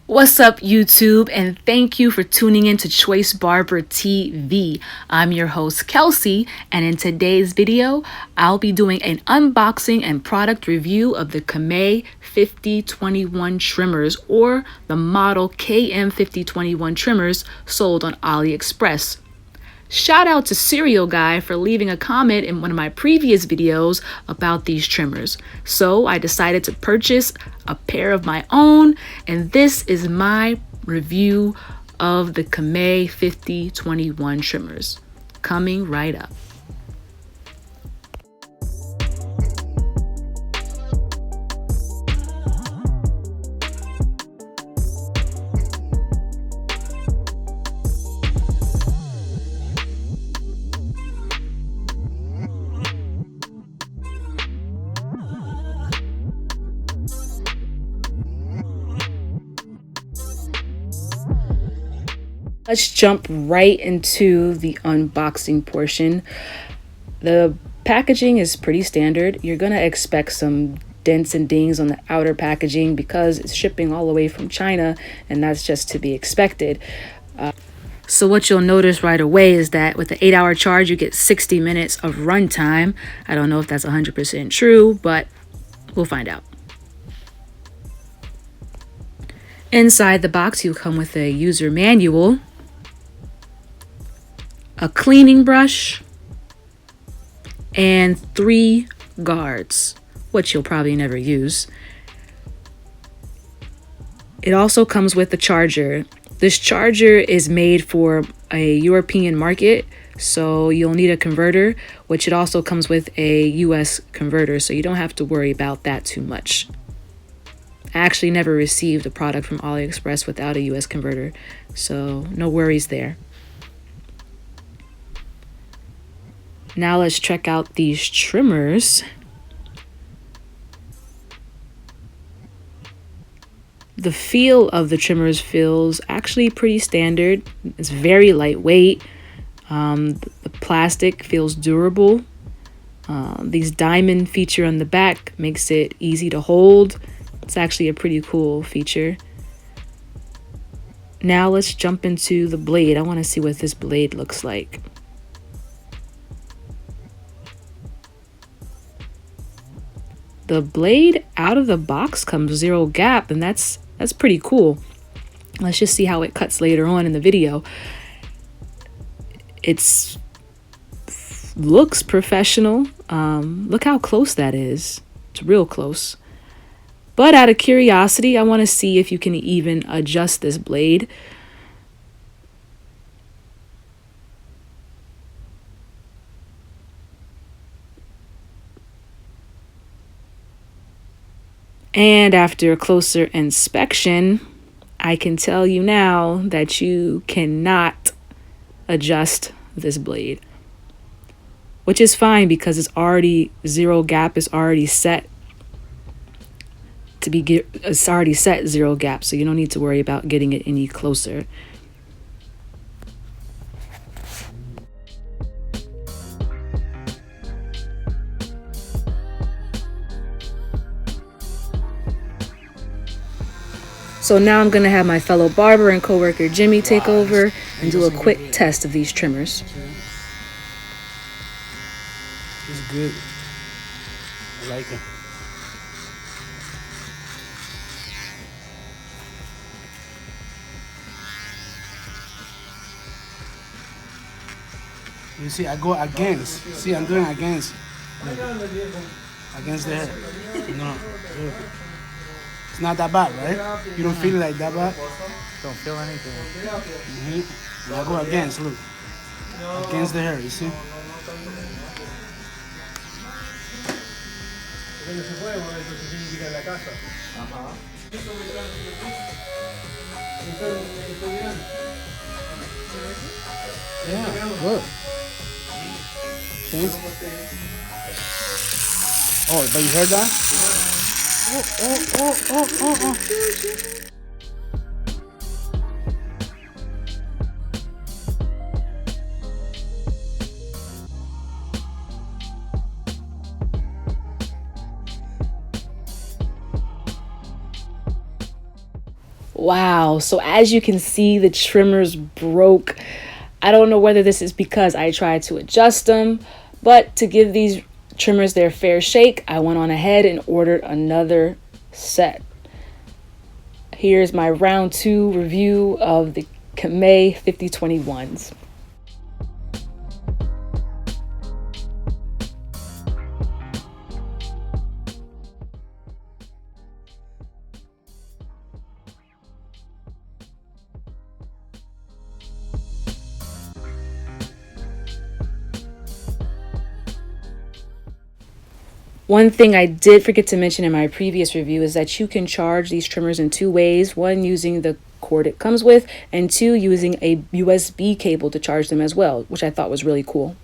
What's up, YouTube, and thank you for tuning in to Choice Barber TV. I'm your host, Kelsey, and in today's video, I'll be doing an unboxing and product review of the Kemei 5021 Trimmers, or the model KM-5021 Trimmers sold on AliExpress. Shout out to Cereal Guy for leaving a comment in one of my previous videos about these trimmers. So I decided to purchase a pair of my own, and this is my review of the Kemei 5021 Trimmers. Coming right up. Let's jump right into the unboxing portion. The packaging is pretty standard. You're gonna expect some dents and dings on the outer packaging because it's shipping all the way from China, and that's just to be expected. So what you'll notice right away is that with the 8-hour charge, you get 60 minutes of runtime. I don't know if that's 100% true, but we'll find out. Inside the box, you come with a user manual, a cleaning brush, and 3 guards, which you'll probably never use. It also comes with a charger. This charger is made for a European market, so you'll need a converter, which it also comes with a US converter, so you don't have to worry about that too much. I actually never received a product from AliExpress without a US converter, so no worries there. Now let's check out these trimmers. The feel of the trimmers feels actually pretty standard. It's very lightweight. The plastic feels durable. These diamond feature on the back makes it easy to hold. It's actually a pretty cool feature. Now let's jump into the blade. I want to see what this blade looks like. The blade out of the box comes 0 gap, and that's pretty cool. Let's just see how it cuts later on in the video. It's looks professional. Look how close that is. It's real close. But out of curiosity, I want to see if you can even adjust this blade. And after a closer inspection, I can tell you now that you cannot adjust this blade, which is fine because it's already 0 gap is already set to be it's already set 0 gap, so you don't need to worry about getting it any closer. So now I'm gonna have my fellow barber and coworker Jimmy take over and do a quick test of these trimmers. It's good. I like it. You see, I go against. See, I'm doing against. Like, against the head. No. Good. It's not that bad, right? You don't feel like that bad? Don't feel anything. Mm-hmm. I go against, look. Against the hair, you see? Yeah, good. See? Oh, but you heard that? Oh. Wow, so as you can see, the trimmers broke. I don't know whether this is because I tried to adjust them, but to give these trimmers their fair shake, I went on ahead and ordered another set. Here's my round 2 review of the Kemei 5021s. One thing I did forget to mention in my previous review is that you can charge these trimmers in 2 ways. One, using the cord it comes with, and 2, using a USB cable to charge them as well, which I thought was really cool.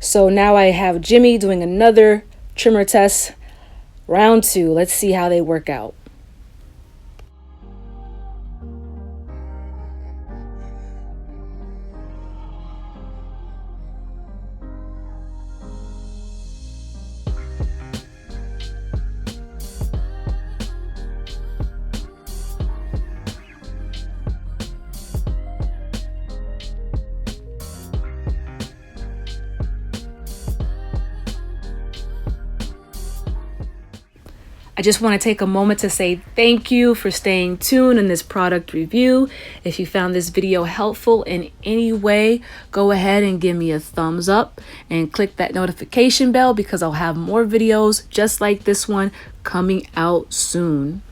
So now I have Jimmy doing another trimmer test, round 2. Let's see how they work out. I just want to take a moment to say thank you for staying tuned in this product review. If you found this video helpful in any way, go ahead and give me a thumbs up and click that notification bell because I'll have more videos just like this one coming out soon.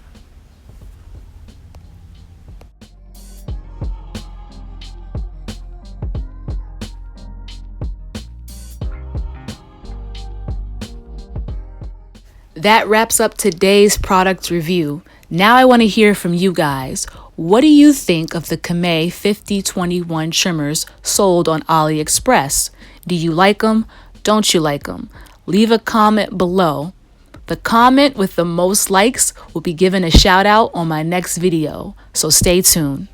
That wraps up today's product review. Now I want to hear from you guys. What do you think of the Kemei 5021 trimmers sold on AliExpress? Do you like them? Don't you like them? Leave a comment below. The comment with the most likes will be given a shout out on my next video, so stay tuned.